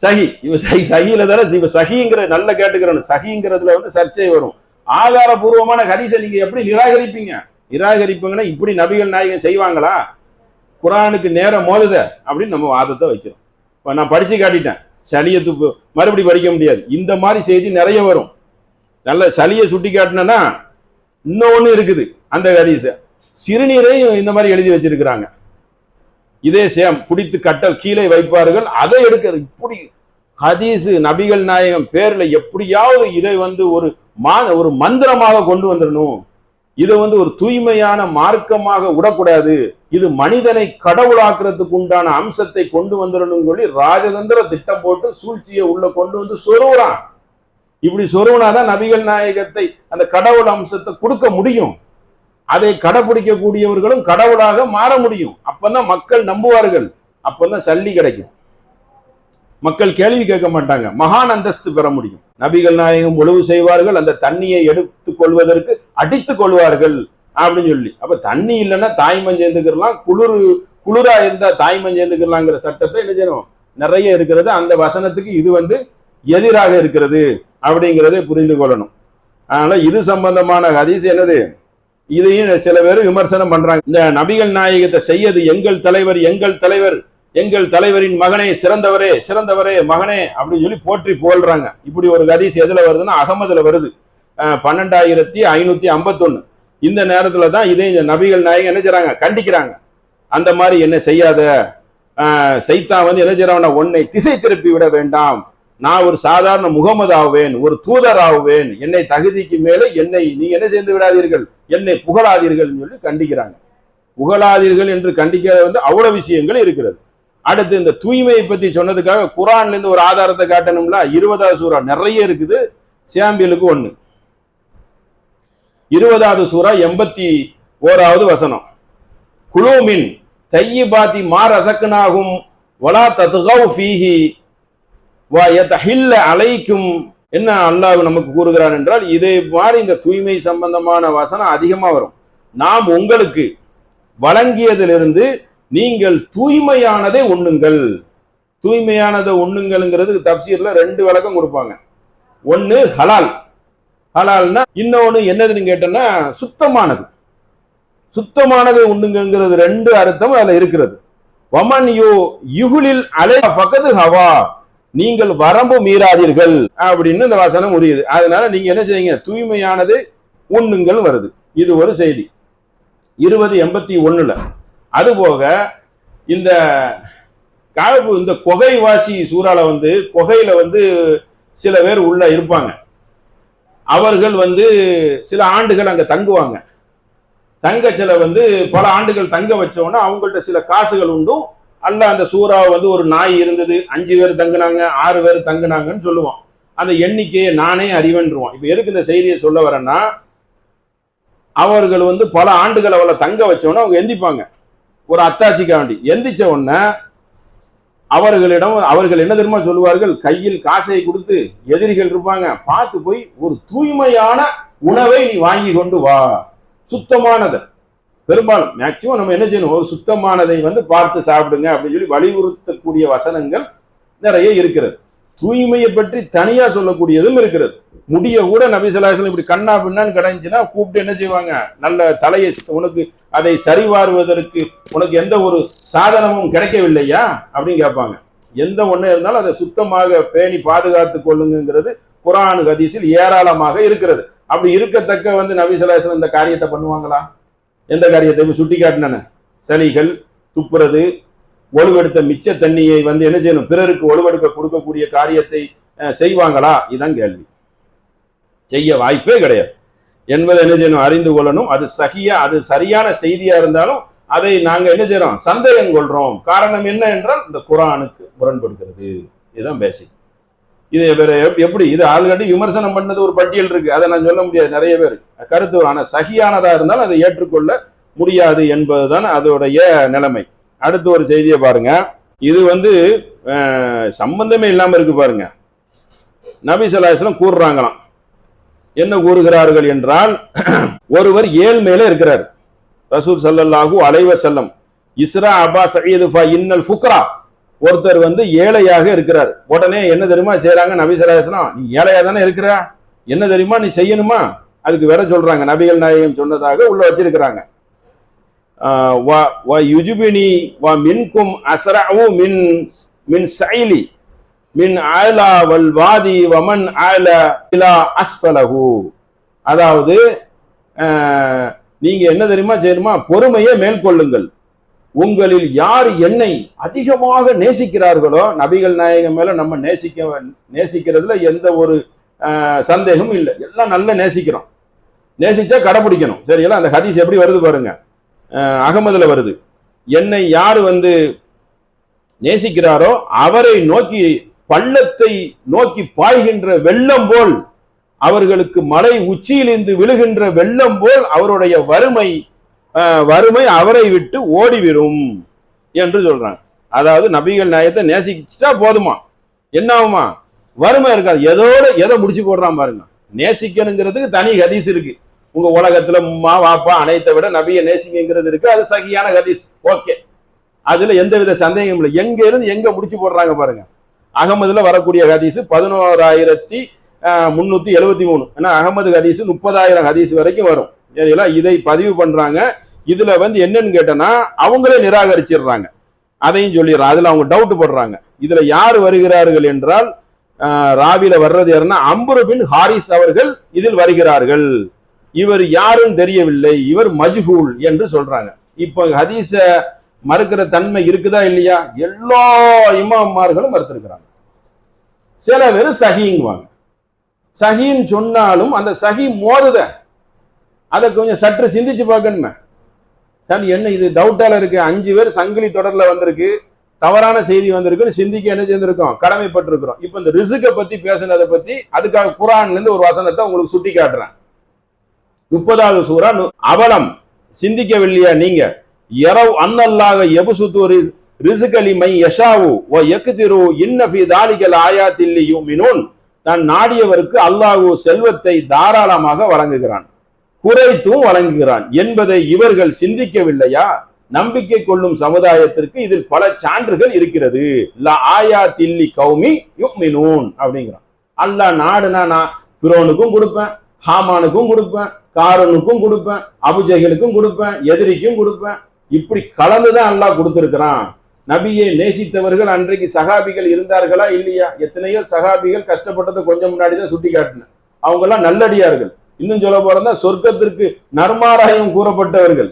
சஹி. இவ சஹியில தானே இவ சஹிங்கிற நல்ல கேட்டுக்கிறோம். சஹிங்கிறதுல வந்து சர்ச்சை வரும். ஆதாரபூர்வமான ஹதீஸை நீங்க எப்படி நிராகரிப்பீங்க? நிராகரிப்பீங்கன்னா இப்படி நபிகள் நாயகம் செய்வாங்களா? குரானுக்கு நேரம் மோதுத அப்படின்னு நம்ம வாதத்தை வைக்கிறோம். இப்போ நான் படிச்சு காட்டிட்டேன். சளியை துப்பு மறுபடி படிக்க முடியாது. இந்த மாதிரி செய்தி நிறைய வரும். நல்ல சளியை சுட்டி காட்டினா இன்னொன்னு இருக்குது. அந்த ஹதீஸ சிறுநீரையும் இந்த மாதிரி எழுதி வச்சிருக்கிறாங்க. இதே சேம் குடித்து கட்டல் கீழே வைப்பார்கள், அதை எடுக்கிறது. இப்படி ஹதீஸ் நபிகள் நாயகம் பேர்ல எப்படியாவது இதை வந்து ஒரு மந்திரமாக கொண்டு வந்துடணும். இதை வந்து ஒரு தூய்மையான மார்க்கமாக விடக்கூடாது. இது மனிதனை கடவுளாக்குறதுக்கு உண்டான அம்சத்தை கொண்டு வந்துடணும் சொல்லி ராஜதந்திர திட்டம் போட்டு சூழ்ச்சியை உள்ள கொண்டு வந்து சொருவுறான். இப்படி சொருவனாதான் நபிகள் நாயகத்தை அந்த கடவுள் அம்சத்தை கொடுக்க முடியும். அதை கடைபிடிக்கக்கூடியவர்களும் கடவுளாக மாற முடியும். அப்பதான் மக்கள் நம்புவார்கள். அப்பதான் சல்லி கிடைக்கும். மக்கள் கேள்வி கேட்க மாட்டாங்க. மகான் அந்தஸ்து பெற முடியும். நபிகள் நாயகம் உழவு செய்வார்கள், அந்த தண்ணியை எடுத்துக் கொள்வதற்கு அடித்துக் கொள்வார்கள் அப்படின்னு சொல்லி. அப்ப தண்ணி இல்லைன்னா தாய்மன் சேர்ந்துக்கலாம், குளிரா இருந்தா தாய்மன் சேர்ந்துக்கலாங்கிற சட்டத்தை என்ன செய்யணும் நிறைய இருக்கிறது. அந்த வசனத்துக்கு இது வந்து எதிராக இருக்கிறது அப்படிங்கிறதை புரிந்து கொள்ளணும். அதனால இது சம்பந்தமான ஹதீஸ் என்னது, இதையும் சில பேர் விமர்சனம் பண்றாங்க. இந்த நபிகள் நாயகத்தை செய்யது எங்கள் தலைவர், எங்கள் தலைவர், எங்கள் தலைவரின் மகனே, சிறந்தவரே, சிறந்தவரே மகனே அப்படின்னு சொல்லி போற்றி புகழ்றாங்க. இப்படி ஒரு ஹதீஸ் எதுல வருதுன்னா அகமதுல வருது. 12551. இந்த நேரத்துல தான் இதே நபிகள் நாயகம் என்ன செய்றாங்க, கண்டிக்கிறாங்க. அந்த மாதிரி என்ன செய்யாத, சைத்தான் வந்து என்ன செய்யறான், உன்னை திசை திருப்பி விட வேண்டாம். நான் ஒரு சாதாரண முகமது ஆவேன், ஒரு தூதர் ஆவேன், என்னை தகுதிக்கு மேலே என்னை நீங்க என்ன செய்து விடாதீர்கள், என்னை புகழாதீர்கள் சொல்லி கண்டிக்கிறாங்க. புகழாதீர்கள் என்று கண்டிக்கிறது வந்து அவ்வளவு விஷயங்கள் இருக்கிறது. அடுத்து இந்த தூய்மையை பத்தி சொன்னதுக்காக குரான்ல இருந்து ஒரு ஆதாரத்தை காட்டணும்ல. 20வது சூரா நிறைய இருக்குது. சாம்பியலுக்கு 1. 20வது சூரா 81வது வசனம். குலூமின் தையிபாத்தி மா ரஸக்னாஹும் வலா தத்கவ் ஃபீஹி வ யதஹில்ல அலைக்கும். என்ன அல்லாஹ் நமக்கு கூறுகிறான் என்றால், இதே மாதிரி இந்த தூய்மை சம்பந்தமான வசனம் அதிகமா வரும். நாம் உங்களுக்கு வழங்கியதிலிருந்து நீங்கள் தூய்மையானதை உண்ணுங்கள். தூய்மையானதை உண்ணுங்கள்ங்கிறதுக்கு தப்சீர்ல 2 விளக்கம் கொடுப்பாங்க. ஒன்னு ஹலால், ஹலால்னா இன்னொன்னு என்னதுன்னு கேட்டோம்னா சுத்தமானது. சுத்தமானதை உண்ணுங்கிறது 2 அர்த்தம் அதுல இருக்கிறது. வமன் யுகுலில் அலை ஃபகது ஹவா, நீங்கள் வரம்பு மீறாதீர்கள் அப்படின்னு இந்த வசனம் முடியுது. அதனால நீங்க என்ன செய்யுங்க, தூய்மையானதை உண்ணுங்கள் வருது. இது ஒரு செய்தி 2081. அதுபோக இந்த காப்பு இந்த கொகைவாசி சூறால வந்து கொகையில வந்து சில பேர் உள்ள இருப்பாங்க. அவர்கள் வந்து சில ஆண்டுகள் அங்க தங்குவாங்க. தங்கச்சில வந்து பல ஆண்டுகள் தங்க வச்சோன்னா அவங்கள்ட்ட சில காசுகள் உண்டும். அல்ல அந்த சூறாவை வந்து ஒரு நாய் இருந்தது, 5 பேர் தங்குனாங்க, 6 பேர் தங்குனாங்கன்னு சொல்லுவான். அந்த எண்ணிக்கையை நானே அறிவன்றுவான். இப்ப எதுக்கு இந்த செய்தியை சொல்ல வரேன்னா, அவர்கள் வந்து பல ஆண்டுகள் அவளை தங்க வச்சோன்னா அவங்க எந்திப்பாங்க. ஒரு அத்தாட்சிக்காக வேண்டி எந்திச்ச உடனே அவர்கள் என்ன தெரியுமா சொல்லுவார்கள், கையில் காசை கொடுத்து எதிரிகள் இருப்பாங்க, பார்த்து போய் ஒரு தூய்மையான உணவை நீ வாங்கி கொண்டு வா, சுத்தமானதை. பெரும்பாலும் மேக்சிமம் நம்ம என்ன செய்யணும், ஒரு சுத்தமானதை வந்து பார்த்து சாப்பிடுங்க அப்படின்னு சொல்லி வலியுறுத்தக்கூடிய வசனங்கள் நிறைய இருக்கிறது. தூய்மையை பற்றி தனியா சொல்லக்கூடியதும் இருக்கிறது. முடிய கூட நபி ஸல்லல்லாஹு அலைஹி வஸல்லம் இப்படி கண்ணா பின்னான்னு கிடைச்சுன்னா கூப்பிட்டு என்ன செய்வாங்க, நல்ல தலையை உனக்கு அதை சரிவாருவதற்கு உனக்கு எந்த ஒரு சாதனமும் கிடைக்கவில்லையா அப்படின்னு கேட்பாங்க. எந்த ஒண்ணு இருந்தாலும் அதை சுத்தமாக பேணி பாதுகாத்து கொள்ளுங்கிறது குர்ஆன் ஹதீஸில் ஏராளமாக இருக்கிறது. அப்படி இருக்கத்தக்க வந்து நபி ஸல்லல்லாஹு அலைஹி வஸல்லம் இந்த காரியத்தை பண்ணுவாங்களா? எந்த காரியத்தை சுட்டி காட்டின, சளிகள் துப்புறது, ஒழுவெடுத்த மிச்ச தண்ணியை வந்து என்ன செய்யணும், பிறருக்கு ஒழுவெடுக்க கொடுக்கக்கூடிய காரியத்தை செய்வாங்களா? இதுதான் கேள்வி. செய்ய வாய்ப்பே கிடையாது என்பதை என்ன செய்யணும், அறிந்து கொள்ளணும். அது சஹியா, அது சரியான செய்தியா இருந்தாலும் அதை நாங்க என்ன செய்யறோம், சந்தேகம் கொள்றோம். காரணம் என்ன என்றால் இந்த குர்ஆனுக்கு முரண்படுகிறது. இதுதான் பேசிக். இது எப்படி இது ஆல்ரெடி விமர்சனம் பண்ணது ஒரு பட்டியல் இருக்கு, அதை நான் சொல்ல முடியாது. நிறைய பேர் கருத்து, ஆனா சஹியானதா இருந்தாலும் அதை ஏற்றுக்கொள்ள முடியாது என்பதுதான் அதோடைய நிலைமை. அடுத்து ஒரு செய்தியை பாருங்க. இது வந்து சம்பந்தமே இல்லாம இருக்கு பாருங்க. நபி ஸல்லல்லாஹு அலைஹி வஸல்லம் கூறுறாங்களாம். என்ன கூறுகிறார்கள் என்றால், ஒருவர் ஏழ்மையில இருக்கிறார். ரசூல் ஸல்லல்லாஹு அலைஹி வஸல்லம் இஸ்ரா அபா சயீது ஃப இன்னல் ஃபுக்ரா ஒருத்தர் வந்து ஏழையாக இருக்கிறார். உடனே என்ன தெரியுமா செய்யறாங்க நபி ஸல்லல்லாஹு அலைஹி வஸல்லம், நீ ஏழையா தானே இருக்கிற, என்ன தெரியுமா நீ செய்யணுமா, அதுக்கு வேற சொல்றாங்க. நபிகள் நாயகம் சொன்னதாக உள்ள வச்சிருக்கிறாங்க. யுஜிபினி வ மின்கும் அஸ்ரஉ மின் சைலி மின் ஆலா வல் வாதி வமன் ஆலா இலா அஸ்ஃபலஹு. அதாவது நீங்க என்ன தெரியுமா செய்யணுமா, பொறுமையை மேற்கொள்ளுங்கள். உங்களில் யார் என்னை அதிகமாக நேசிக்கிறார்களோ, நபிகள் நாயகம் மேல நம்ம நேசிக்கிறதுல எந்த ஒரு சந்தேகமும் இல்லை, எல்லாம் நல்ல நேசிக்கிறோம். நேசிச்சா கடைபிடிக்கணும். சரிங்களா? அந்த ஹதீஸ் எப்படி வருது பாருங்க, அகமதுல வருது. என்னை யார் வந்து நேசிக்கிறாரோ அவரை நோக்கி பள்ளத்தை நோக்கி பாய்கின்ற வெள்ளம் போல், அவர்களுக்கு மலை உச்சியிலிருந்து விழுகின்ற வெள்ளம் போல் அவருடைய வறுமை அவரை விட்டு ஓடிவிடும் என்று சொல்றாங்க. அதாவது நபிகள் நாயகத்தை நேசிச்சா போதுமா, என்ன ஆகுமா, வறுமை இருக்காது. எதை முடிச்சு போடுறான் பாருங்க. நேசிக்கணுங்கிறதுக்கு தனி ஹதீஸ் இருக்கு. உங்க உலகத்துல உம்மா வாப்பா அனைத்தை விட நபியை நேசிக்கிறது இருக்கு, அது சகியான ஹதீஸ். ஓகே, அதுல எந்தவித சந்தேகம் இல்லை. எங்க இருந்து எங்க முடிச்சு போடுறாங்க பாருங்க. அகமதுல வரக்கூடிய ஹதீஸ் 11,373. ஏன்னா அகமது ஹதீஸ் 30,000 ஹதீஸ் வரைக்கும் வரும். சரிங்களா? இதை பதிவு பண்றாங்க. இதுல வந்து என்னன்னு கேட்டனா அவங்களே நிராகரிச்சிடுறாங்க, அதையும் சொல்லிடுறாங்க. அதுல அவங்க டவுட் போடுறாங்க. இதுல யார் வருகிறார்கள் என்றால், ராவில வர்றது யாருன்னா அம்ரு பின் ஹாரிஸ் அவர்கள் இதில் வருகிறார்கள். இவர் யாருன்னு தெரியவில்லை, இவர் மஜ்ஹூல் என்று சொல்றாங்க. இப்ப ஹதீஸ மறுக்கிற தன்மை இருக்குதா இல்லையா? எல்லா இமாமார்களும் மறுத்திருக்கிறாங்க. சில பேர் சஹீங்குவாங்க. சஹீன்னு சொன்னாலும் அந்த சஹீ மோதுத, அதை கொஞ்சம் சற்று சிந்திச்சு பார்க்கணுமே. சார் என்ன இது டவுட்டால இருக்கு, 5 பேர் சங்கிலி தொடர்ல வந்திருக்கு, தவறான செய்தி வந்திருக்கு, சிந்திக்க என்ன செய்திருக்கோம், கடமைப்பட்டிருக்கிறோம். இப்ப இந்த ரிசுக்கை பத்தி பேசினதை பத்தி அதுக்காக குர்ஆன்ல இருந்து ஒரு வசனத்தை உங்களுக்கு சுட்டி காட்டுறேன். 30வது சூரா அவலம் சிந்திக்கவில்லையா நீங்க? யரவ் அன்னல்லாஹ யப்சுது ரிஸ்கலி மை யஷாவு வ யக்திரு இன்ன ஃபீ தாலிகல் ஆயாத்தில் யுமினூன். தான் நாடியவருக்கு அல்லாஹ் செல்வத்தை தாராளமாக வழங்குகிறான், குறைத்தும் வழங்குகிறான் என்பதை இவர்கள் சிந்திக்கவில்லையா? நம்பிக்கை கொள்ளும் சமுதாயத்திற்கு இதில் பல சான்றுகள் இருக்கிறது. லா ஆயாத்தில்லி கௌமி யுமினூன் அப்படிங்கிறான். அல்லாஹ் நாடுனா நான் ஃபிரௌனுக்கும் கொடுப்பேன், ஹாமானுக்கும் கொடுப்பேன், காரனுக்கும் கொடுப்பேன், அபுஜஹலுக்கும் கொடுப்பேன், எதிரிக்கும் கொடுப்பேன். இப்படி கலந்துதான் அல்லாஹ் கொடுத்திருக்கிறான். நபியை நேசித்தவர்கள் அன்றைக்கு சகாபிகள் இருந்தார்களா இல்லையா? எத்தனையோ சகாபிகள் கஷ்டப்பட்டதை கொஞ்சம் முன்னாடி தான் சுட்டி காட்டினேன். அவங்க எல்லாம் நல்லடியார்கள். இன்னும் சொல்ல போறதா சொர்க்கத்திற்கு நர்மாராயம் கூறப்பட்டவர்கள்.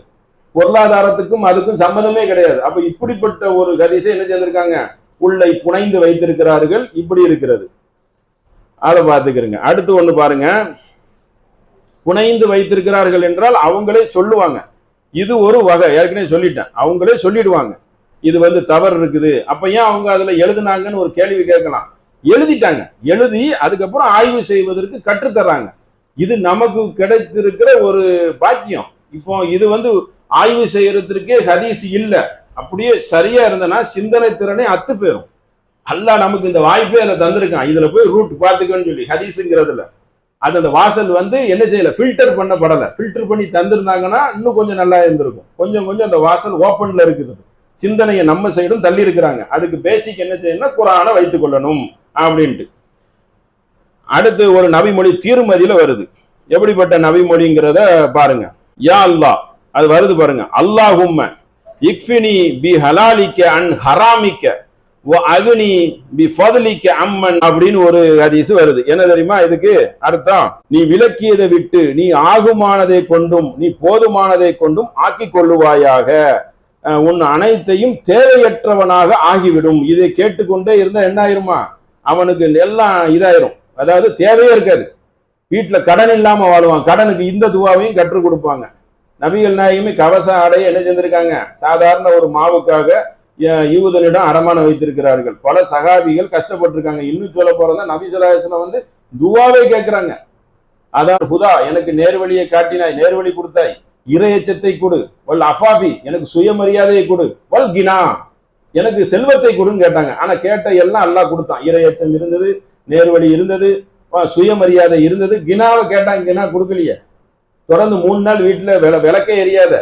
பொருளாதாரத்துக்கும் அதுக்கும் சம்பந்தமே கிடையாது. அப்ப இப்படிப்பட்ட ஒரு ஹதீஸை என்ன செய்திருக்காங்க, உள்ளை புனைந்து வைத்திருக்கிறார்கள். இப்படி இருக்கிறது, அதை பார்த்துக்கிறீங்க. அடுத்து ஒண்ணு பாருங்க. புனைந்து வைத்திருக்கிறார்கள் என்றால் அவங்களே சொல்லுவாங்க. இது ஒரு வகை, ஏற்கனவே சொல்லிட்டேன். அவங்களே சொல்லிடுவாங்க இது வந்து தவறு இருக்குது. அப்ப ஏன் அவங்க அதுல எழுதுனாங்கன்னு ஒரு கேள்வி கேட்கலாம். எழுதிட்டாங்க, எழுதி அதுக்கப்புறம் ஆய்வு செய்வதற்கு கற்றுத்தர்றாங்க. இது நமக்கு கிடைத்திருக்கிற ஒரு பாக்கியம். இப்போ இது வந்து ஆய்வு செய்யறதுக்கே ஹதீஸ் இல்ல, அப்படியே சரியா இருந்தனா சிந்தனை திறனே அத்து போயிடும். அல்லாஹ் நமக்கு இந்த வாய்ப்பே அதுல தந்திருக்கான். இதுல போய் ரூட் பார்த்துக்கன்னு சொல்லி ஹதீஸுங்கிறதுல அது அந்த வாசல் வந்து என்ன செய்யல, ஃபில்டர் பண்ணப்படலை. ஃபில்டர் பண்ணி தந்திருந்தாங்கன்னா இன்னும் கொஞ்சம் நல்லா இருந்திருக்கும். கொஞ்சம் கொஞ்சம் அந்த வாசல் ஓப்பன்ல இருக்குது. சிந்தனையை நம்ம சைடும் தள்ளி இருக்கிறாங்க. அதுக்கு பேசிக் என்ன செய்யணும்னா குர்ஆனை வைத்துக் கொள்ளணும் அப்படின்ட்டு. அடுத்து ஒரு நபிமொழி தீர்மதியில வருது. எப்படிப்பட்ட நபிமொழிங்கிறத பாருங்க. யா அல்லாஹ், அது வருது பாருங்க. அல்லாஹும்ம இக்ஃபினி பி ஹலாலிக்க அன் ஹராமிக்க வ அக்னி பி ஃபத்லிக்க அம்மன் அப்படின்னு ஒரு ஹதீஸ் வருது. என்ன தெரியுமா இதுக்கு அர்த்தம்? நீ விலக்கியதை விட்டு நீ ஆகுமானதை கொண்டும் நீ போதுமானதை கொண்டும் ஆக்கிக் கொள்ளுவாயாக, உன் அனைத்தையும் தேவையற்றவனாக ஆகிவிடும். இதை கேட்டுக்கொண்டே இருந்தா என்ன ஆயிருமா, அவனுக்கு எல்லாம் இதாயிரும். அதாவது தேவையே இருக்காது. வீட்டுல கடன் இல்லாம வாழ்வான். கடனுக்கு இந்த துவாவையும் கற்றுக் கொடுப்பாங்க. நபிகள் நாயகமே கவச ஆடையை என்ன செஞ்சிருக்காங்க, சாதாரண ஒரு மாவுக்காக யூதனிடம் அடமானம் வைத்திருக்கிறார்கள். பல சகாபிகள் கஷ்டப்பட்டிருக்காங்க. இன்னும் சொல்ல போறதா நபி ஸல்லல்லாஹு அலைஹி வஸல்லம் வந்து துவாவே கேட்கிறாங்க. அதான் ஹுதா, எனக்கு நேர்வழியை காட்டினாய், நேர்வழி கொடுத்தாய், இறை எச்சத்தை கொடு, வல் அஃபாஃபி, எனக்கு சுயமரியாதையை கொடு, வல் கினா, எனக்கு செல்வத்தை கொடுன்னு கேட்டாங்க. ஆனா கேட்ட எல்லாம் அல்லாஹ் கொடுத்தான். இறை எச்சம் இருந்தது, நேர்வழி இருந்தது, சுயமரியாதை இருந்தது. கினாவை கேட்டாங்க, கினா கொடுக்கலையே. தொடர்ந்து 3 நாள் வீட்டுல விளக்கே எரியாத.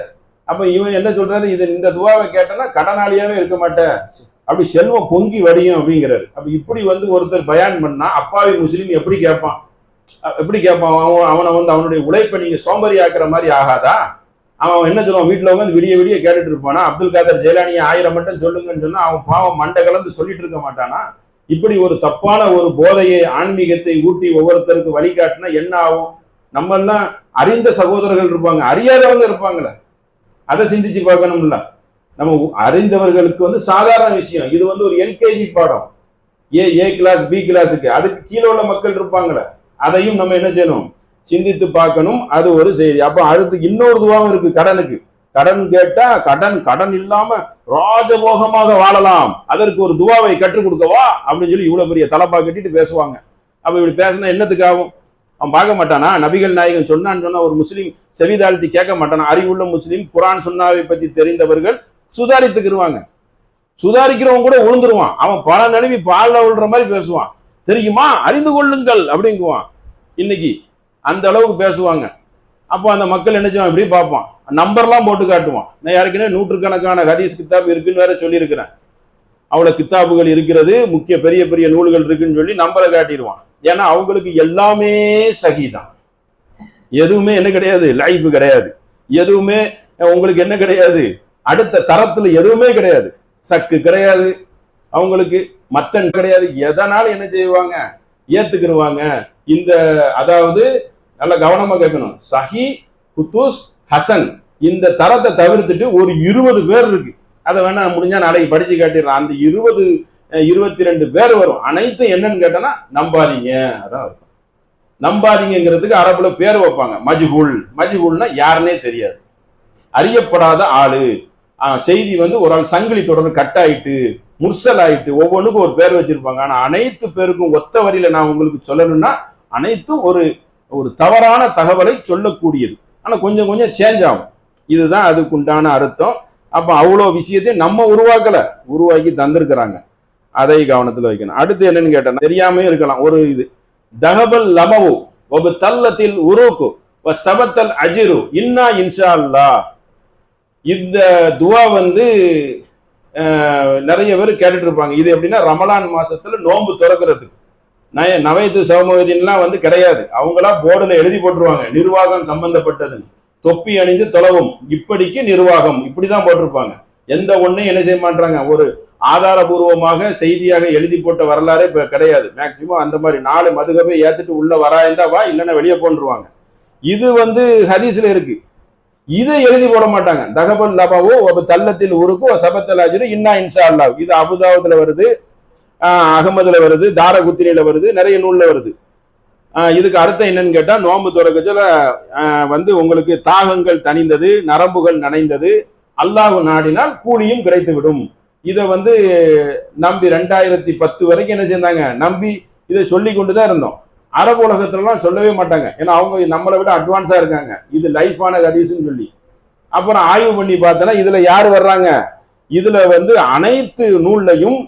அப்ப இவன் என்ன சொல்றாரு, இது இந்த துவாவை கேட்டனா கடனாளியாவே இருக்க மாட்டேன், அப்படி செல்வம் பொங்கி வடியும் அப்படிங்கிறாரு. அப்ப இப்படி வந்து ஒருத்தர் பயான் பண்ணா அப்பாவி முஸ்லீம் எப்படி கேட்பான்? எப்படி கேட்பான்? அவனை வந்து அவனுடைய உழைப்பை நீங்க சோம்பேறி ஆக்குற மாதிரி ஆகாதா? அவன் என்ன சொல்லுவான்? வீட்டுல உட்காந்து விடிய விடிய கேட்டுட்டு இருப்பானா? அப்துல் காதர் ஜெயலானியை 1000 மட்டும் சொல்லுங்கன்னு சொன்னா அவன் பாவம் மண்டை கலந்து சொல்லிட்டு இருக்க மாட்டானா? இப்படி ஒரு தப்பான ஒரு போதையை ஆன்மீகத்தை ஊட்டி ஒவ்வொருத்தருக்கு வழிகாட்டினா என்ன ஆகும்? நம்ம எல்லாம் அறிந்த சகோதரர்கள் இருப்பாங்க, அறியாதவங்க இருப்பாங்களே, அதை சிந்திச்சு பார்க்கணும்ல. நம்ம அறிந்தவர்களுக்கு வந்து சாதாரண விஷயம், இது வந்து ஒரு எல்கேஜி பாடம், ஏ கிளாஸ் பி கிளாஸுக்கு, அதுக்கு கீழே உள்ள மக்கள் இருப்பாங்களே, அதையும் நம்ம என்ன செய்யணும்? சிந்தித்து பார்க்கணும். அது ஒரு செய்தி. அப்ப அடுத்து இன்னொரு துவாவும் இருக்கு கடனுக்கு. கடன் கேட்டா கடன் இல்லாம ராஜபோகமாக வாழலாம், அதற்கு ஒரு துவாவை கற்றுக் கொடுக்கவா அப்படின்னு சொல்லி இவ்வளவு பெரிய தலப்பா கட்டிட்டு பேசுவாங்க. அப்ப இப்படி பேசினா என்னத்துக்காகும்? அவன் பார்க்க மாட்டானா? நபிகள் நாயகன் சொன்னான்னு சொன்னா ஒரு முஸ்லீம் செவிதாழ்த்தி கேட்க மாட்டானா? அறிவுள்ள முஸ்லீம், குரான் சுன்னாவை பத்தி தெரிந்தவர்கள் சுதாரித்துக்கிடுவாங்க. சுதாரிக்கிறவன் கூட உழுந்துருவான். அவன் பல நழுவி பால்ல விழுற மாதிரி பேசுவான். தெரியுமா, அறிந்து கொள்ளுங்கள் அப்படிங்குவான். இன்னைக்கு அந்த அளவுக்கு பேசுவாங்க. அப்போ அந்த மக்கள் என்ன செய்வான்? இப்படி பார்ப்பான், நம்பர்லாம் போட்டு காட்டுவான். நான் யாருக்குன்னே நூற்றுக்கணக்கான ஹதீஸ் கித்தாப் இருக்குன்னு வேற சொல்லியிருக்கிறேன். அவ்வளவு கித்தாபுகள் இருக்கிறது, முக்கிய பெரிய பெரிய நூல்கள் இருக்குன்னு சொல்லி நம்பரை காட்டிடுவான். ஏன்னா அவங்களுக்கு எல்லாமே சகிதான், எதுவுமே என்ன கிடையாது, லைஃப் கிடையாது, எதுவுமே உங்களுக்கு என்ன கிடையாது, அடுத்த தரத்துல எதுவுமே கிடையாது, சக்கு கிடையாது அவங்களுக்கு, மத்தன் கிடையாது. எதனால என்ன செய்வாங்க? ஏத்துக்கிடுவாங்க. இந்த அதாவது நல்ல கவனமா கேட்கணும், சஹி, குத்தூஸ், ஹசன் இந்த தரத்தை தவிர்த்துட்டு ஒரு 20 பேர் இருக்கு. அதை வேணா முடிஞ்சா நாளைக்கு படிச்சு காட்டிடுறான். அந்த 22 பேர் வரும். அனைத்தும் என்னன்னு கேட்டனா நம்பாதீங்க, அதான் அர்த்தம். நம்பாதீங்கிறதுக்கு அரபுல பேர் வைப்பாங்க, மஜ்ஹூல். மஜ்ஹூல்னா யாருன்னே தெரியாது, அறியப்படாத ஆளு. செய்தி வந்து ஒரு ஆள் சங்கிலி தொடர் கட் ஆயிட்டு, முர்சல் ஆயிட்டு, ஒவ்வொன்றுக்கும் ஒரு பேர் வச்சிருப்பாங்க. ஆனா அனைத்து பேருக்கும் ஒத்த வரியில நான் உங்களுக்கு சொல்லணும்னா அனைத்தும் ஒரு ஒரு தவறான தகவலை சொல்லக்கூடியது. ஆனா கொஞ்சம் கொஞ்சம் சேஞ்ச் ஆகும். இதுதான் அதுக்கு உண்டான அர்த்தம். அப்ப அவ்வளோ விஷயத்தையும் நம்ம உருவாக்கி தந்திருக்கிறாங்க. அதை கவனத்தில் வைக்கணும். அடுத்து என்னன்னு கேட்டா, தெரியாம இருக்கலாம் ஒரு இது, தகபல் லமவு ஒபு தல்லத்தில் உருக்கு சபத்தல் அஜிரு இன்னா இன்ஷா அல்லாஹ். இந்த துவா வந்து நிறைய பேர் கேட்டுட்டு இருப்பாங்க. இது எப்படின்னா ரமலான் மாசத்துல நோன்பு திறக்கிறதுக்கு. நவைத்து சௌமதின்லாம் வந்து கிடையாது, அவங்களா போர்டுல எழுதி போட்டுருவாங்க, நிர்வாகம் சம்பந்தப்பட்டதுன்னு. தொப்பி அணிந்து தொலைவும் இப்படிக்கு நிர்வாகம் இப்படிதான் போட்டிருப்பாங்க. எந்த ஒன்னையும் என்ன செய்ய மாட்டாங்க, ஒரு ஆதாரபூர்வமாக செய்தியாக எழுதி போட்ட வரலாறே இப்ப கிடையாது. மேக்சிமம் அந்த மாதிரி 4 மதுகபை ஏத்துட்டு உள்ள வராயிருந்தா வா, இல்லைன்னா வெளியே போன்றுவாங்க. இது வந்து ஹதீஸ்ல இருக்கு, இதை எழுதி போட மாட்டாங்க. தகபல் லபாவோ தல்லத்தில் உருக்கு சபத்தல் அஜ்ரு இன்னா இன்ஷா அல்லாஹ். இது அபுதாவுதுல வருது, அகமதுல வருது, தாரகுத்தினில வருது, நிறைய நூல்ல வருது. இதுக்கு அர்த்தம் என்னன்னு கேட்டா, நோன்பு துறக்கத்துல வந்து உங்களுக்கு தாகங்கள் தணிந்தது, நரம்புகள் நனைந்தது, அல்லாஹ் நாடினால் கூலியும் கிடைத்து விடும். இதை வந்து நம்பி 2010 வரைக்கும் என்ன செஞ்சாங்க, நம்பி இதை சொல்லி கொண்டுதான் இருந்தோம். அரபு உலகத்துலலாம் சொல்லவே மாட்டாங்க, ஏன்னா அவங்க நம்மளை விட அட்வான்ஸா இருக்காங்க, இது லைஃபான ஹதீஸ்ன்னு சொல்லி. அப்புறம் ஆய்வு பண்ணி பார்த்தனா இதுல யார் வர்றாங்க, இதுல வந்து அனைத்து நூல்லையும்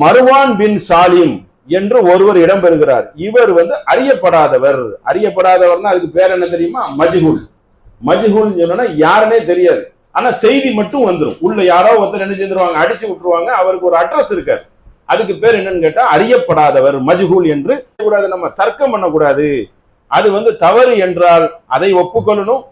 மர்வான் பின் சாலிம் என்று ஒருவர் இடம்பெறுகிறார். இவர் வந்து அறியப்படாதவர்னா அதுக்கு பேர் என்ன தெரியுமா, மஜ்ஹூல். மஜ்ஹூல் சொன்னா யாருன்னே தெரியாது, ஆனா செய்தி மட்டும் வந்துடும். உள்ள யாரோ ஒருத்தர் என்ன செஞ்சிருவாங்க, அடிச்சு விட்டுருவாங்க, அவருக்கு ஒரு அட்ரஸ் இருக்காரு. அதுக்கு பேர் என்னன்னு கேட்டா அறியப்படாதவர், மஜ்ஹூல் என்று கூடாது. நம்ம தர்க்கம் பண்ணக்கூடாது. அது வந்து தவறு என்றால் அதை ஒப்புக்கொள்ளணும்,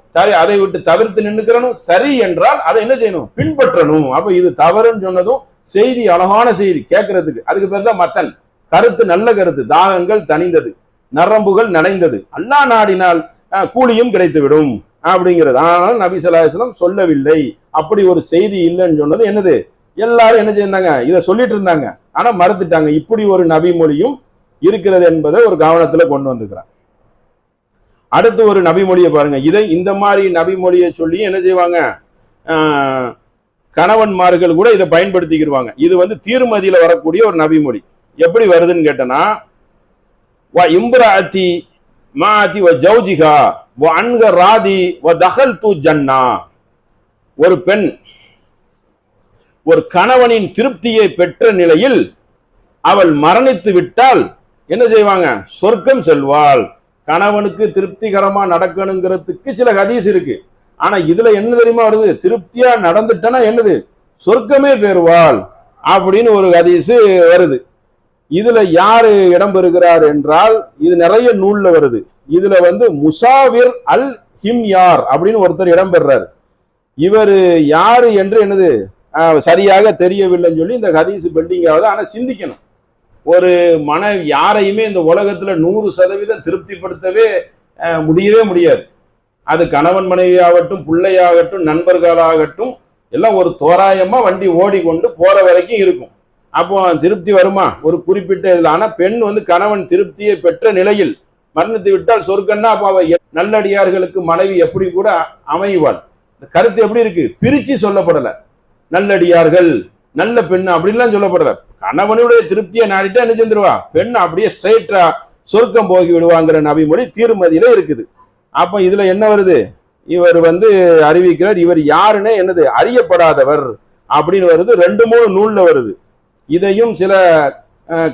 அதை விட்டு தவிர்த்து நின்னுக்கிறணும். சரி என்றால் அதை என்ன செய்யணும், பின்பற்றணும். அப்ப இது தவறுன்னு சொன்னதும் செய்தி அழகான செய்தி கேட்கறதுக்கு, அதுக்கு பேர் தான் மத்தன். கருத்து நல்ல கருத்து, தாகங்கள் தணிந்தது, நரம்புகள் நனைந்தது, அல்லாஹ் நாடினால் கூலியும் கிடைத்துவிடும் அப்படிங்கிறது. ஆனால் நபி ஸல்லல்லாஹு அலைஹி வஸல்லம் சொல்லவில்லை, அப்படி ஒரு செய்தி இல்லைன்னு சொன்னது என்னது, எல்லாரும் என்ன செய்தாங்க, இதை சொல்லிட்டு இருந்தாங்க, ஆனா மறுத்துட்டாங்க. இப்படி ஒரு நபி மொழியும் இருக்கிறது என்பதை ஒரு கவனத்துல கொண்டு வந்துக்கிறாங்க. அடுத்து ஒரு நபி மொழியை பாருங்க. இதை இந்த மாதிரி நபி மொழியை சொல்லி என்ன செய்வாங்க, கணவன்மார்கள் கூட இதை பயன்படுத்திக்கிடுவாங்க. இது வந்து தீர்மதியில வரக்கூடிய ஒரு நபி மொழி. எப்படி வருதுன்னு கேட்டனா, வ இம்ராத்தி மாதி வ ஜௌஜிகா வ அன்க ராதி வ தகல்து ஜன்னா. ஒரு பெண் ஒரு கணவனின் திருப்தியை பெற்ற நிலையில் அவள் மரணித்து விட்டால் என்ன செய்வாங்க, சொர்க்கம் செல்வாள். கணவனுக்கு திருப்திகரமா நடக்கணுங்கிறதுக்கு சில ஹதீஸ் இருக்கு. ஆனா இதுல என்ன தெரியுமா வருது, திருப்தியா நடந்துட்டனா என்னது, சொர்க்கமே பெறுவாள். அப்படின்னு ஒரு ஹதீஸ் வருது. இதுல யாரு இடம்பெறுகிறார் என்றால், இது நிறைய நூல்ல வருது. இதுல வந்து முசாவிர் அல் ஹிம்யார் அப்படின்னு ஒருத்தர் இடம்பெறாரு. இவர் யாரு என்று என்னது சரியாக தெரியவில்லைன்னு சொல்லி இந்த ஹதீஸ் பெண்டிங் ஆகுது. ஆனா சிந்திக்கணும், ஒரு யாரையுமே இந்த உலகத்துல 100% திருப்திப்படுத்தவே முடியவே முடியாது. அது கணவன் மனைவி ஆகட்டும், பிள்ளையாகட்டும், நண்பர்களாகட்டும், எல்லாம் ஒரு தோராயமா வண்டி ஓடிக்கொண்டு போற வரைக்கும் இருக்கும். அப்போ திருப்தி வருமா ஒரு குறிப்பிட்ட இதுல. ஆனா பெண் வந்து கணவன் திருப்தியை பெற்ற நிலையில் மரணித்து விட்டால் சொர்க்கன்னா, அப்ப அவ நல்லடியார்களுக்கு மனைவி எப்படி கூட அமைவாள். கருத்து எப்படி இருக்கு, பிரிச்சு சொல்லப்படல. நல்லடியார்கள், நல்ல பெண் அப்படின்லாம் சொல்லப்படல. கணவனுடைய திருப்தியை நாடிட்டா என்ன செஞ்சிருவா, பெண் அப்படியே ஸ்ட்ரைட்டா சொர்க்கம் போகி விடுவாங்கிற நபிமொழி தீர்மதியில இருக்குது. அப்ப இதுல என்ன வருது, இவர் வந்து அறிவிக்கிறார், இவர் யாருன்னு என்னது அறியப்படாதவர் அப்படின்னு வருது. 2-3 நூல்ல வருது. இதையும் சில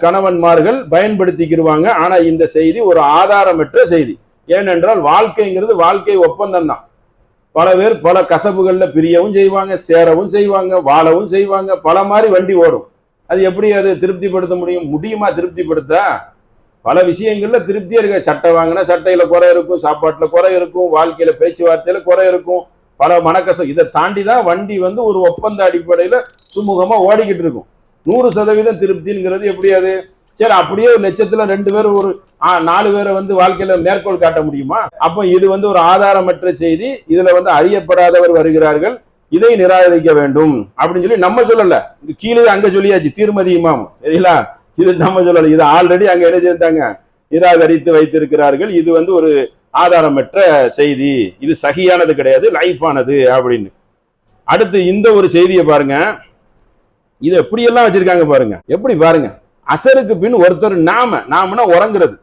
கணவன்மார்கள் பயன்படுத்திக்கிடுவாங்க. ஆனா இந்த செய்தி ஒரு ஆதாரமற்ற செய்தி. ஏனென்றால் வாழ்க்கைங்கிறது வாழ்க்கை ஒப்பந்தம் தான். பல பேர் பல கசப்புகள்ல பிரியவும் செய்வாங்க, சேரவும் செய்வாங்க, வாழவும் செய்வாங்க. பல மாதிரி வண்டி ஓடும். அது எப்படி அது திருப்திப்படுத்த முடியுமா? திருப்திப்படுத்த பல விஷயங்கள்ல திருப்தியா இருக்க. சட்டை வாங்கினா சட்டையில குறை இருக்கும், சாப்பாட்டுல குறை இருக்கும், வாழ்க்கையில பேச்சுவார்த்தையில குறை இருக்கும், பல மனக்கசம். இதை தாண்டிதான் வண்டி வந்து ஒரு ஒப்பந்த அடிப்படையில சுமூகமா ஓடிக்கிட்டு இருக்கும். 100% திருப்திங்கிறது எப்படி அது? சரி, அப்படியே 1,00,000ல 2 பேர் ஒரு 4 பேரை வந்து வாழ்க்கையில மேற்கோள் காட்ட முடியுமா? அப்ப இது வந்து ஒரு ஆதாரமற்ற செய்தி. இதுல வந்து அறியப்படாதவர் வருகிறார்கள், இதை நிராகரிக்க வேண்டும் அப்படின்னு சொல்லி நம்ம சொல்லல. கீழே அங்க சொல்லியாச்சு தீர்மதி இமாம், சரிங்களா? இது நம்ம சொல்லல, இது ஆல்ரெடி அங்க என்ன செஞ்சாங்க, நிராகரித்து வைத்திருக்கிறார்கள். இது வந்து ஒரு ஆதாரமற்ற செய்தி, இது சகியானது கிடையாது, லைஃபானது அப்படின்னு. அடுத்து இந்த ஒரு செய்தியை பாருங்க, இது எப்படியெல்லாம் வச்சிருக்காங்க பாருங்க. எப்படி பாருங்க, அசருக்கு பின் ஒருத்தர் நாமனா உறங்குறது,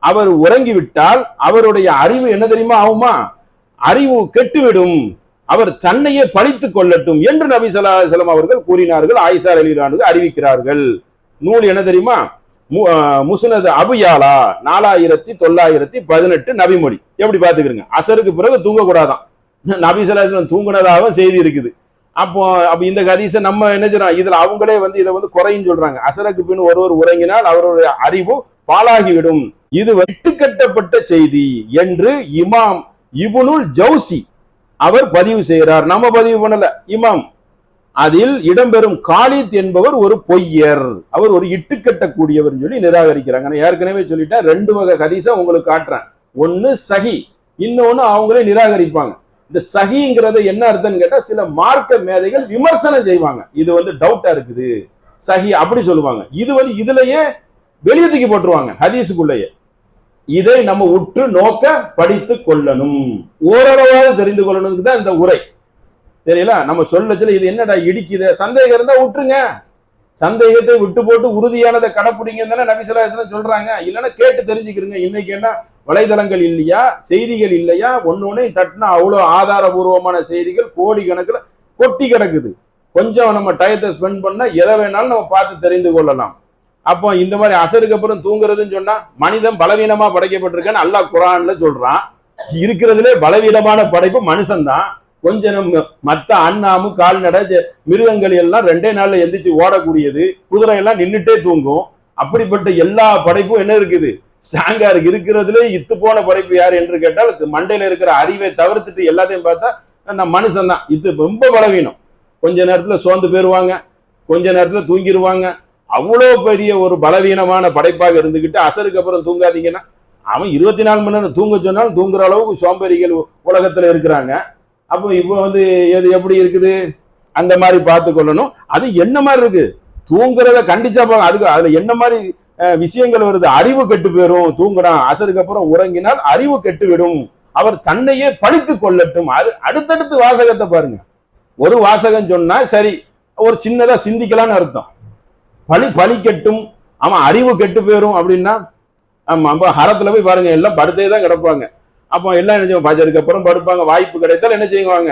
அவர் உறங்கி விட்டால் அவருடைய அறிவு என்ன தெரியுமா ஆகுமா? அறிவு கெட்டுவிடும், அவர் தன்னையே பழித்துக் கொள்ளட்டும் என்று நபி ஸல்லல்லாஹு அலைஹி வஸல்லம் அவர்கள் கூறினார்கள். ஆயிஷா ரலியல்லாஹு அறிவிக்கிறார்கள். நூல் என்ன தெரியுமா? முஸ்னத் அபு யாலா 4918 நபிமொழி. எப்படி பாத்துக்கிறீங்க? அசருக்கு பிறகு தூங்கக்கூடாதான். நபி ஸல்லல்லாஹு அலைஹி வஸல்லம் தூங்குனதாக செய்தி இருக்குது. அப்போ இந்த ஹதீஸை நம்ம என்ன செய்யறோம், இதுல அவங்களே வந்து இதை வந்து குறையும் சொல்றாங்க. அசருக்கு பின் ஒருவர் உறங்கினால் அவருடைய அறிவு பாலாகிவிடும், இது வெட்டுக்கட்டப்பட்ட செய்தி என்று இமாம் இப்னுல் ஜௌசி அவர் பதிவு செய்கிறார். நம்ம பதிவு பண்ணல, இமாம். அதில் இடம்பெறும் காலித் என்பவர் ஒரு பொய்யர், அவர் ஒரு இட்டுக்கட்டக்கூடியவர் சொல்லி நிராகரிக்கிறாங்க. நான் ஏற்கனவே சொல்லிட்டேன், 2 வகை ஹதீஸை உங்களுக்கு காட்டுறேன். ஒன்னு சஹி, இன்னொன்னு அவங்களே நிராகரிப்பாங்க. இந்த சஹிங்கிறத என்ன அர்த்தம்னு கேட்டா, சில மார்க்க மேதைகள் விமர்சனம் செய்வாங்க, இது வந்து டவுட்டா இருக்குது சஹி அப்படி சொல்லுவாங்க. இது வந்து இதுலயே வெளியே தூக்கி போட்டுருவாங்க ஹதீஸுக்குள்ளேயே. இதை நம்ம உற்று நோக்க படித்து கொள்ளணும், ஓரளவாக தெரிந்து கொள்ளணும்னு தான் இந்த உரை, சரிங்களா? நம்ம சொல்லச்சல இது என்னடா இடிக்குது, சந்தேகம் இருந்தா விட்டுருங்க, சந்தேகத்தை விட்டு போட்டு உறுதியானதை கடைப்பிடிங்க தானே நபி ஸல்லல்லாஹு அலைஹி வஸல்லம் சொல்றாங்க. இல்லைன்னா கேட்டு தெரிஞ்சுக்கிறீங்க. இன்னைக்கு என்ன வலைதளங்கள் இல்லையா, செய்திகள் இல்லையா? ஒன்னொன்னு தட்டினா அவ்வளோ ஆதாரபூர்வமான செய்திகள் கோடி கணக்கில் கொட்டி கிடக்குது. கொஞ்சம் நம்ம டயத்தை ஸ்பெண்ட் பண்ணா எதை வேணாலும் நம்ம பார்த்து தெரிந்து கொள்ளலாம். அப்போ இந்த மாதிரி அசருக்கு அப்புறம் தூங்குறதுன்னு சொன்னா, மனிதன் பலவீனமா படைக்கப்பட்டிருக்கான்னு அல்லாஹ் குர்ஆன்ல சொல்றான். இருக்கிறதுலே பலவீனமான படைப்பு மனுஷன் தான். கொஞ்சம் நம்ம மற்ற அண்ணாமு கால்நடை மிருகங்கள் எல்லாம் 2 நாள்ல எந்திரிச்சு ஓடக்கூடியது, குதிரை எல்லாம் நின்றுட்டே தூங்கும். அப்படிப்பட்ட எல்லா படைப்பும் என்ன இருக்குது, ஸ்ட்ராங்கா இருக்கு. இருக்கிறதுலே இத்து போன படைப்பு யார் என்று கேட்டால், மண்டையில இருக்கிற அறிவை தவிர்த்துட்டு எல்லாத்தையும் பார்த்தா நம்ம மனுஷன் தான். இது ரொம்ப பலவீனம். கொஞ்ச நேரத்துல சோர்ந்து போயிருவாங்க, கொஞ்ச நேரத்துல தூங்கிடுவாங்க. அவ்வளோ பெரிய ஒரு பலவீனமான படைப்பாக இருந்துகிட்டு அசருக்கு அப்புறம் தூங்காதீங்கன்னா, அவன் 24 மணி நேரம் தூங்க சொன்னாலும் தூங்குற அளவுக்கு சோம்பேறிகள் உலகத்துல இருக்கிறாங்க. அப்போ இப்போ வந்து எது எப்படி இருக்குது அந்த மாதிரி பார்த்து கொள்ளணும். அது என்ன மாதிரி இருக்கு, தூங்குறத கண்டிச்சா போங்க. அதுக்கு அதுல என்ன மாதிரி விஷயங்கள் வருது, அறிவு கெட்டு போயிடும். தூங்குறான், அசருக்கு அப்புறம் உறங்கினால் அறிவு கெட்டுவிடும், அவர் தன்னையே பழித்து கொள்ளட்டும். அது அடுத்தடுத்து வாசகத்தை பாருங்க. ஒரு வாசகம் சொன்னா சரி, ஒரு சின்னதா சிந்திக்கலான்னு அர்த்தம். பழிக்கட்டும், அவன் அறிவு கெட்டு போயிடும் அப்படின்னா, ஆமா ஹரத்துல போய் பாருங்க, எல்லாம் படுத்தே தான் கிடப்பாங்க. அப்போ எல்லாம் என்ன செய்வாங்க, பஜருக்கு அப்புறம் படுப்பாங்க. வாய்ப்பு கிடைத்தால் என்ன செய்வாங்க,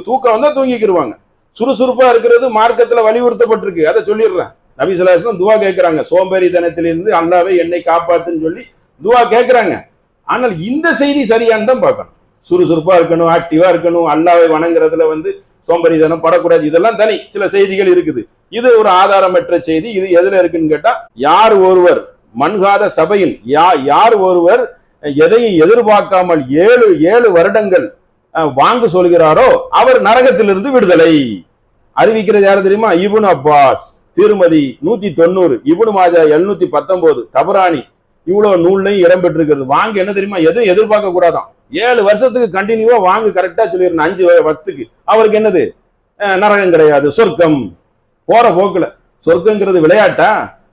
தூக்கம் வந்தா தூங்கிக்கிடுவாங்க. சுறுசுறுப்பா இருக்கிறது மார்க்கத்துல வலியுறுத்தப்பட்டிருக்கு, அதை சொல்லிடுறேன். நபி ஸல்லல்லாஹு அலைஹி வஸல்லம் துவா கேட்கிறாங்க, சோம்பேறித்தனத்திலிருந்து அல்லாஹ்வே என்னை காப்பாத்துன்னு சொல்லி துவா கேட்கிறாங்க. ஆனால் இந்த செய்தி சரியானு தான் பார்க்கணும். சுறுசுறுப்பா இருக்கணும், ஆக்டிவா இருக்கணும், அல்லாஹ்வை வணங்குறதுல வந்து சோம்பரிதனம் படக்கூடாது, இதெல்லாம் தனி சில செய்திகள் இருக்குது. இது ஒரு ஆதாரமற்ற செய்தி. இது எதுல இருக்குன்னு கேட்டா, யார் ஒருவர் மன்காத சபையின் யார் ஒருவர் எதையும் எதிர்பார்க்காமல் 7 வருடங்கள் வாங்க சொல்கிறாரோ அவர் நரகத்திலிருந்து விடுதலை. அறிவிக்கிறது யாரு தெரியுமா? இப்னு அப்பாஸ். திருமதி 190, இப்னு மாஜா 719, தபரானி இவ்வளவு நூல்லையும் இடம் பெற்றிருக்கிறது. வாங்க என்ன தெரியுமா? எதுவும் எதிர்பார்க்க கூடாதான். 7 வருஷத்துக்கு கண்டினியூவா வாங்க கரெக்டா சொல்லிடணும். 5 வக்துக்கு அவருக்கு என்னது? நரகம் கிடையாது, சொர்க்கம். போற போக்குல சொர்க்கங்கிறது விளையாட்டா?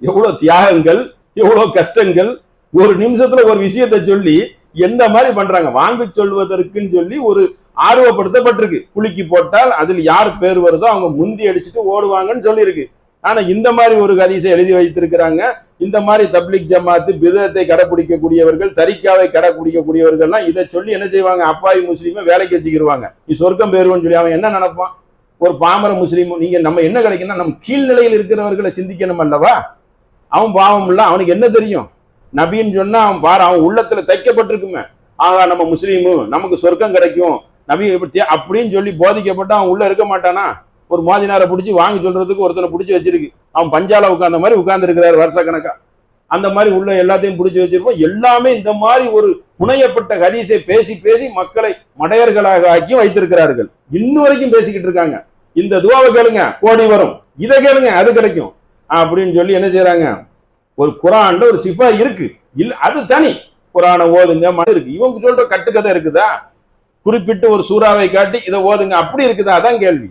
எவ்வளவு தியாகங்கள், எவ்வளவு கஷ்டங்கள். ஒரு நிமிஷத்துல ஒரு விஷயத்தை சொல்லி எந்த மாதிரி பண்றாங்க. வாங்க சொல்வதற்குன்னு சொல்லி ஒரு ஆர்வப்படுத்தப்பட்டிருக்கு. குலுக்கி போட்டால் அதில் யார் பேர் வருதோ அவங்க முந்தி அடிச்சுட்டு ஓடுவாங்கன்னு சொல்லியிருக்கு. ஆனா இந்த மாதிரி ஒரு ஹதீஸை எழுதி வைத்திருக்கிறாங்க. இந்த மாதிரி தப்லீக் ஜமாத்து பிதத்தை கடைபிடிக்கக்கூடியவர்கள், தரிக்காவை கடைபிடிக்கக்கூடியவர்கள்லாம் இதை சொல்லி என்ன செய்வாங்க? அப்பாவி முஸ்லீமை வேலைக்கு வச்சுக்கிடுவாங்க. நீ சொர்க்கம் பேருவன்னு சொல்லி அவன் என்ன நினைப்பான்? ஒரு பாமர முஸ்லீமும் நீங்க நம்ம என்ன கிடைக்குன்னா, நம்ம கீழ்நிலையில் இருக்கிறவர்களை சிந்திக்கணும் அல்லவா? அவன் பாவம் இல்ல, அவனுக்கு என்ன தெரியும்? நபின்னு சொன்னா அவன் பாரு, அவன் உள்ளத்துல தைக்கப்பட்டிருக்குமே, ஆகா நம்ம முஸ்லீமு, நமக்கு சொர்க்கம் கிடைக்கும் நபி அப்படின்னு சொல்லி போதிக்கப்பட்டு அவன் உள்ள இருக்க மாட்டானா? ஒரு மோதினாரை பிடிச்சி வாங்கி சொல்றதுக்கு ஒருத்தனை பிடிச்சி வச்சிருக்கு. அவன் பஞ்சால உட்கார்ந்த மாதிரி உட்கார்ந்து இருக்கிறாரு வருஷ கணக்கா. அந்த மாதிரி உள்ள எல்லாத்தையும் பிடிச்சி வச்சிருப்போம். எல்லாமே இந்த மாதிரி ஒரு புனையப்பட்ட ஹதீஸை பேசி பேசி மக்களை மடையர்களாக ஆக்கி வைத்திருக்கிறார்கள். இன்னும் வரைக்கும் பேசிக்கிட்டு இருக்காங்க. இந்த துவாவை கேளுங்க கோடி வரும், இதை கேளுங்க அது கிடைக்கும் அப்படின்னு சொல்லி என்ன செய்யறாங்க? ஒரு குரான்ல ஒரு சிஃபா இருக்கு, இல்ல அது தனி. குரானை ஓதுங்க இருக்கு. இவங்க சொல்ற கட்டுக்கதை இருக்குதா? குறிப்பிட்டு ஒரு சூறாவை காட்டி இதை ஓதுங்க அப்படி இருக்குதா? அதான் கேள்வி.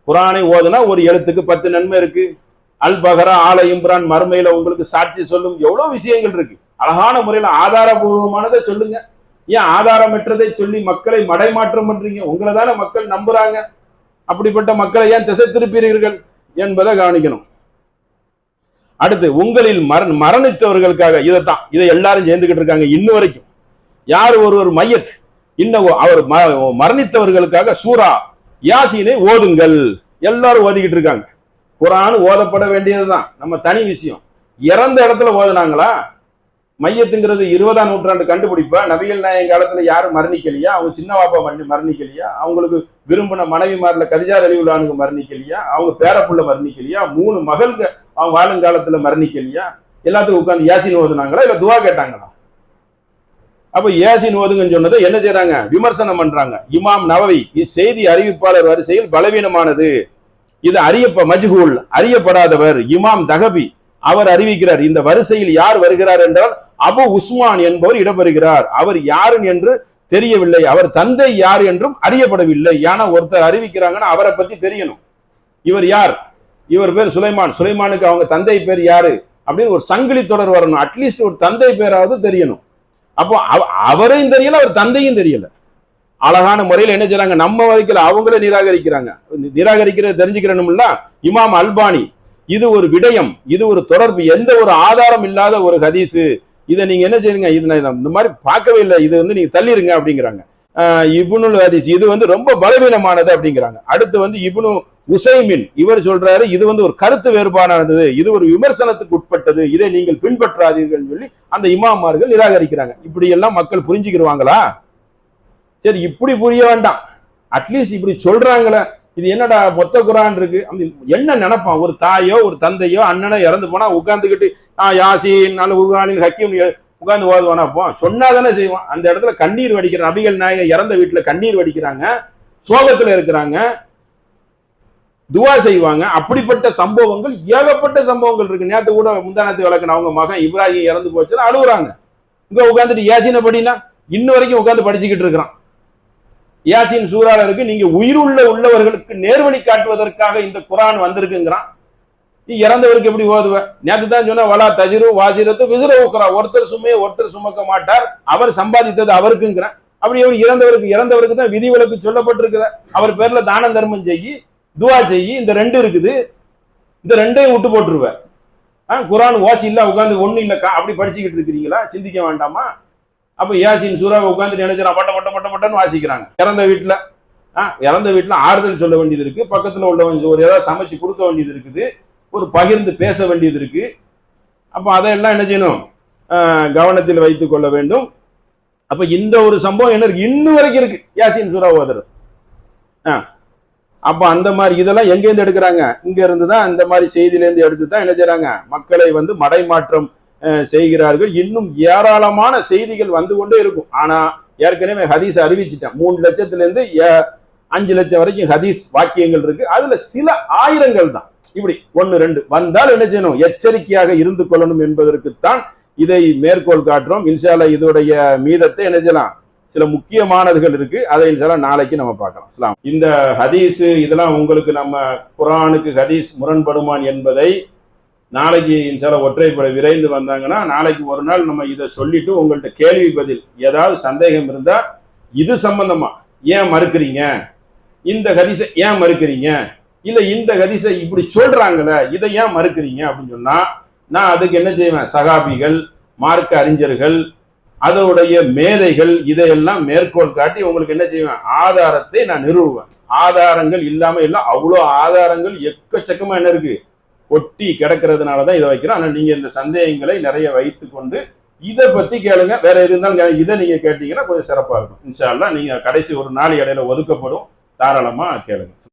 குரானை ஓதுனா ஒரு எழுத்துக்கு 10 நன்மை இருக்கு. அல் பகரா, ஆல இம்ரான், மறுமையில உங்களுக்கு சாட்சி சொல்லும், எவ்வளவு விஷயங்கள் இருக்கு. அழகான முறையில ஆதாரபூர்வமானதை சொல்லுங்க. ஏன் ஆதாரமற்றதை சொல்லி மக்களை மடைமாற்றம் பண்றீங்க? உங்களை தானே மக்கள் நம்புறாங்க. அப்படிப்பட்ட மக்களை ஏன் திசை திருப்பீர்கள் என்பதை கவனிக்கணும். அடுத்து, உங்களில் மரணித்தவர்களுக்காக இதை எல்லாரும் சேர்ந்துகிட்டு இருக்காங்க இன்னும் வரைக்கும். யார் ஒருவர் மையத் இன்னும் அவர் மரணித்தவர்களுக்காக சூரா யாசீனை ஓதுங்கள் எல்லாரும் ஓதிக்கிட்டு இருக்காங்க. குர்ஆன் ஓதப்பட வேண்டியதுதான், நம்ம தனி விஷயம். இறந்த இடத்துல ஓதுனாங்களா? மையத்துங்கிறது 20ஆம் நூற்றாண்டு கண்டுபிடிப்பா? நபிகள் நாயகம் காலத்துல யாரும் மரணிக்கலையா? அவங்க சின்ன பாப்பா மரணிக்கலையா? அவங்களுக்கு விரும்பின மனைவிமார்ல கதிஜா ரலியல்லாஹு மரணிக்கலையா? அவங்க பேரப்புள்ள மரணிக்கலையா? 3 மகள்க அவங்க வாழுங்காலத்துல மரணிக்கலையா? எல்லாத்துக்கும் உட்கார்ந்து யாசின் ஓதுனாங்களா இல்ல துவா கேட்டாங்களா? அப்ப யாசின் ஓதுங்கன்னு சொன்னதை என்ன செய்யறாங்க? விமர்சனம் பண்றாங்க. இமாம் நவவி செய்தி அறிவிப்பாளர் வரிசையில் பலவீனமானது, இது மஜ்ஹூல் அறியப்படாதவர். இமாம் தகபி அவர் அறிவிக்கிறார், இந்த வரிசையில் யார் வருகிறார் என்றால் அபு உஸ்மான் என்பவர் இடம்பெறுகிறார். அவர் யாரு என்று தெரியவில்லை, அவர் தந்தை யார் என்றும் அறியப்படவில்லை. ஏன்னா ஒருத்தர் அறிவிக்கிறாங்கன்னா அவரை பத்தி தெரியணும். இவர் யார்? இவர் பேர் சுலைமான், சுலைமானுக்கு அவங்க தந்தை பேர் யாரு அப்படின்னு ஒரு சங்கிலி தொடர் வரணும். அட்லீஸ்ட் ஒரு தந்தை பேராவது தெரியணும். அப்போ அவரையும் தெரியல, அவர் தந்தையும் தெரியல. அழகான முறையில் என்ன செய்றாங்க? நம்ம வரைக்கும் அவங்களே நிராகரிக்கிறாங்க. நிராகரிக்கிறது தெரிஞ்சுக்கிறணும்ல. இமாம் அல்பானி, இது ஒரு விடயம், இது ஒரு தொடர்பு, எந்த ஒரு ஆதாரம் இல்லாத ஒரு ஹதீஸு, இதை நீங்க என்ன செய்யுங்க, இது இந்த மாதிரி பார்க்கவே இல்லை, இது நீங்க தள்ளிருங்க அப்படிங்கிறாங்க. இப்னுல் ஹதீஸ் இது ரொம்ப பலவீனமானது அப்படிங்கிறாங்க. அடுத்து இப்னு உசைமின் இவர் சொல்றாரு, இது ஒரு கருத்து வேறுபாடானது, இது ஒரு விமர்சனத்துக்கு உட்பட்டது, இதை நீங்கள் பின்பற்றாதீர்கள் சொல்லி அந்த இமாமார்கள் நிராகரிக்கிறாங்க. இப்படி எல்லாம் மக்கள் புரிஞ்சுக்கிடுவாங்களா? சரி, இப்படி புரிய வேண்டாம், அட்லீஸ்ட் இப்படி சொல்றாங்களே, இது என்னடா மொத்த குரான் இருக்கு என்ன நினைப்பான்? ஒரு தாயோ ஒரு தந்தையோ அண்ணனோ இறந்து போனா உட்கார்ந்துக்கிட்டு யாசின் நல்ல உருகானின் ஹக்கீம் உட்கார்ந்து ஓதுவானா? போ சொன்னாதானே செய்வான். அந்த இடத்துல கண்ணீர் வடிக்கிற நபிகள் நாயகம் இறந்த வீட்டுல கண்ணீர் வடிக்கிறாங்க, சோகத்துல இருக்கிறாங்க, துவா செய்வாங்க. அப்படிப்பட்ட சம்பவங்கள் ஏகப்பட்ட சம்பவங்கள் இருக்கு. நேற்று கூட முந்தானத்து விளக்குன அவங்க மகன் இப்ராஹிம் இறந்து போச்சுன்னா அழுகுறாங்க. இங்க உட்காந்துட்டு யாசின படினா இன்னும் வரைக்கும் உட்காந்து படிச்சுக்கிட்டு இருக்கிறான். யாசின் சூறால இருக்கு, நீங்க உள்ளவர்களுக்கு நேர்வழி காட்டுவதற்காக இந்த குரான் வந்திருக்குங்கிறான். நீ இறந்தவருக்கு எப்படி ஓதுவ? நேற்று தான் சொன்ன வலா தஜிரு வாசிரத்து விசுர ஊக்குறா, ஒருத்தர் சுமையை ஒருத்தர் சுமக்க மாட்டார், அவர் சம்பாதித்தது அவருக்குங்கிறான். அப்படி இறந்தவருக்கு தான் விதிவிலக்கு சொல்லப்பட்டிருக்குற. அவர் பேர்ல தான தர்மம் செய்யி, துவா செய்யி, இந்த 2 இருக்குது, இந்த 2ஐயும் விட்டு போட்டுருவ. குரான் வாசி இல்ல உட்காந்து ஒண்ணு இல்லக்கா அப்படி படிச்சுக்கிட்டு இருக்கிறீங்களா? சிந்திக்க வேண்டாமா? அப்ப யாசின் சூறாவை உட்காந்து நினைச்சான் பட்ட பட்ட பட்ட பட்டன்னு வாசிக்கிறாங்க. இறந்த வீட்டுல ஆறுதல் சொல்ல வேண்டியது இருக்கு, பக்கத்துல உள்ளவங்க ஒரு ஏதாவது சமைச்சு கொடுக்க வேண்டியது இருக்குது, ஒரு பகிர்ந்து பேச வேண்டியது இருக்கு. அப்ப அதையெல்லாம் என்ன செய்யணும்? கவனத்தில் வைத்துக் கொள்ள வேண்டும். அப்ப இந்த ஒரு சம்பவம் என்ன இருக்கு, இன்னும் வரைக்கும் இருக்கு. யாசின் சூறா ஓதுறது அப்ப அந்த மாதிரி இதெல்லாம் எங்க இருந்து எடுக்கிறாங்க? இங்க இருந்து தான், இந்த மாதிரி செய்தியில இருந்து எடுத்து தான் என்ன செய்றாங்க? மக்களை வந்து மடைமாற்றம் செய்கிறார்கள். இன்னும் ஏராளமான செய்திகள் வந்து கொண்டே இருக்கும். ஆனா ஏற்கனவே ஹதீஸ் அறிவிச்சிட்டேன். 3 லட்சத்துல இருந்து 5 லட்சம் வரைக்கும் ஹதீஸ் வாக்கியங்கள் இருக்கு. அதுல சில ஆயிரங்கள் தான் இப்படி 1 2 வந்தால் என்ன செய்யணும்? எச்சரிக்கையாக இருந்து கொள்ளணும் என்பதற்குத்தான் இதை மேற்கோள் காட்டுறோம். இன்ஷா அல்லாஹ் இதோடைய மீதத்தை என்ன செய்யலாம்? சில முக்கியமானதுகள் இருக்கு. அதை இன்ஷா அல்லாஹ் நாளைக்கு நம்ம பார்க்கலாம். இஸ்லாம் இந்த ஹதீஸ் இதெல்லாம் உங்களுக்கு நம்ம குர்ஆனுக்கு ஹதீஸ் முரண்படுமான் என்பதை நாளைக்கு இன்ஷா அல்லாஹ் ஒற்றைப்படை விரைந்து வந்தாங்கன்னா நாளைக்கு ஒரு நாள் நம்ம இதை சொல்லிட்டு உங்கள்கிட்ட கேள்வி பதில் ஏதாவது சந்தேகம் இருந்தா இது சம்பந்தமா ஏன் மறுக்கிறீங்க, இந்த ஹதீஸை ஏன் மறுக்கிறீங்க, இல்ல இந்த ஹதீஸை இப்படி சொல்றாங்கல்ல இதை ஏன் மறுக்கிறீங்க அப்படின்னு சொன்னா நான் அதுக்கு என்ன செய்வேன்? சகாபிகள், மார்க்க அறிஞர்கள், அதோடைய மேதைகள் இதையெல்லாம் மேற்கோள் காட்டி உங்களுக்கு என்ன செய்வேன்? ஆதாரத்தை நான் நிறுவுவேன். ஆதாரங்கள் இல்லாம இல்லை, அவ்வளோ ஆதாரங்கள் எக்கச்சக்கமா என்ன இருக்கு கொட்டி கிடக்கிறதுனாலதான் இதை வைக்கிறோம். ஆனா நீங்க இந்த சந்தேகங்களை நிறைய வைத்து கொண்டு இதை பத்தி கேளுங்க. வேற எது இருந்தாலும் இதை நீங்க கேட்டீங்கன்னா கொஞ்சம் சிறப்பா இருக்கும். இன்ஷா அல்லாஹ் நீங்க கடைசி ஒரு நாள் இடையில ஒதுக்கப்படும், தாராளமா கேளுங்க.